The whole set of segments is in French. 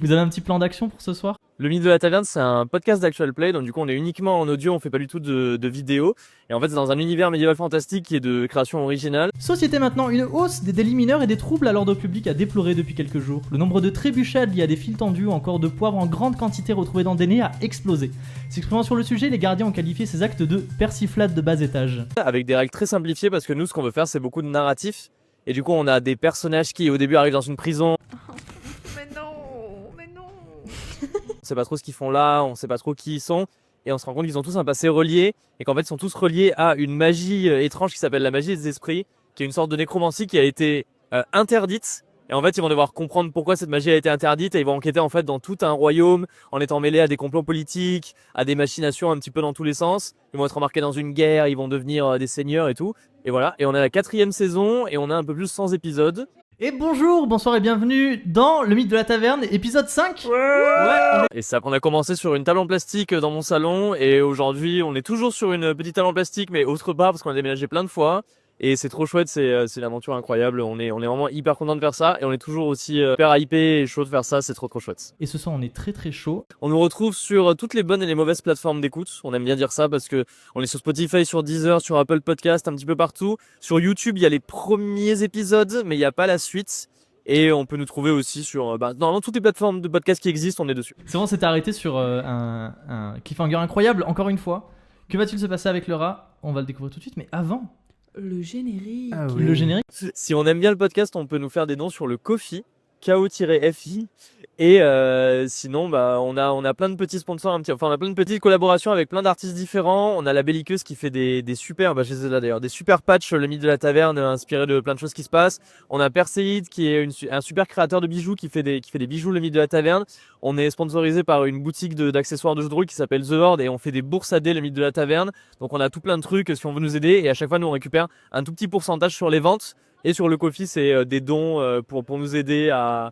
Vous avez un petit plan d'action pour ce soir? Le Mythe de la Taverne, c'est un podcast d'actual play, donc du coup on est uniquement en audio, on fait pas du tout de vidéo. Et en fait c'est dans un univers médiéval fantastique qui est de création originale. Société maintenant, une hausse des délits mineurs et des troubles à l'ordre public a déploré depuis quelques jours. Le nombre de trébuchades liées à des fils tendus ou encore de poivre en grande quantité retrouvés dans des nez a explosé. S'exprimant sur le sujet, les gardiens ont qualifié ces actes de persiflade de bas étage. Avec des règles très simplifiées parce que nous ce qu'on veut faire c'est beaucoup de narratif. Et du coup on a des personnages qui au début arrivent dans une prison. Mais non. On sait pas trop ce qu'ils font là, on sait pas trop qui ils sont. Et on se rend compte qu'ils ont tous un passé relié. Et qu'en fait ils sont tous reliés à une magie étrange qui s'appelle la magie des esprits. Qui est une sorte de nécromancie qui a été interdite. Et en fait ils vont devoir comprendre pourquoi cette magie a été interdite. Et ils vont enquêter en fait dans tout un royaume. En étant mêlés à des complots politiques, à des machinations un petit peu dans tous les sens. Ils vont être embarqués dans une guerre, ils vont devenir des seigneurs et tout. Et voilà, et on est à la 4e saison. Et on a un peu plus de 100 épisodes. Et bonjour, bonsoir et bienvenue dans Le Mythe de la Taverne, épisode 5. Et ça, on a commencé sur une table en plastique dans mon salon et aujourd'hui on est toujours sur une petite table en plastique mais autre part parce qu'on a déménagé plein de fois et c'est trop chouette, c'est une aventure incroyable, on est vraiment hyper content de faire ça et on est toujours aussi hyper hypé et chaud de faire ça, c'est trop chouette. Et ce soir on est très chaud. On nous retrouve sur toutes les bonnes et les mauvaises plateformes d'écoute, on aime bien dire ça parce que on est sur Spotify, sur Deezer, sur Apple Podcast, un petit peu partout. Sur YouTube il y a les premiers épisodes mais il n'y a pas la suite. Et on peut nous trouver aussi sur dans toutes les plateformes de podcast qui existent, on est dessus. C'est bon, s'est arrêté sur un cliffhanger incroyable, encore une fois. Que va-t-il se passer avec le rat? On va le découvrir tout de suite, mais avant, Le générique. le générique. Si on aime bien le podcast, on peut nous faire des dons sur le Ko-fi, KO-FI. Et sinon, on a plein de petits sponsors, on a plein de petites collaborations avec plein d'artistes différents. On a la Belliqueuse qui fait des super, je les ai là d'ailleurs, des super patchs, le Mythe de la Taverne, inspiré de plein de choses qui se passent. On a Perséide qui est un super créateur de bijoux qui fait des bijoux le Mythe de la Taverne. On est sponsorisé par une boutique d'accessoires de jeux de rôle qui s'appelle The Horde et on fait des bourses à dés le Mythe de la Taverne. Donc on a tout plein de trucs si on veut nous aider et à chaque fois nous on récupère un tout petit pourcentage sur les ventes. Et sur le Ko-fi, c'est des dons pour nous aider à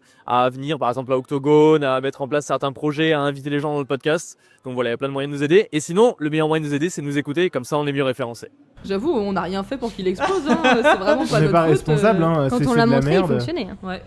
venir, par exemple, à Octogone, à mettre en place certains projets, à inviter les gens dans le podcast. Donc voilà, il y a plein de moyens de nous aider. Et sinon, le meilleur moyen de nous aider, c'est de nous écouter. Comme ça, on est mieux référencé. J'avoue, on n'a rien fait pour qu'il explose. Hein. C'est vraiment pas On n'est notre pas faute. responsable, hein. Quand c'est on de l'a la montré, il merde. fonctionnait. Ouais.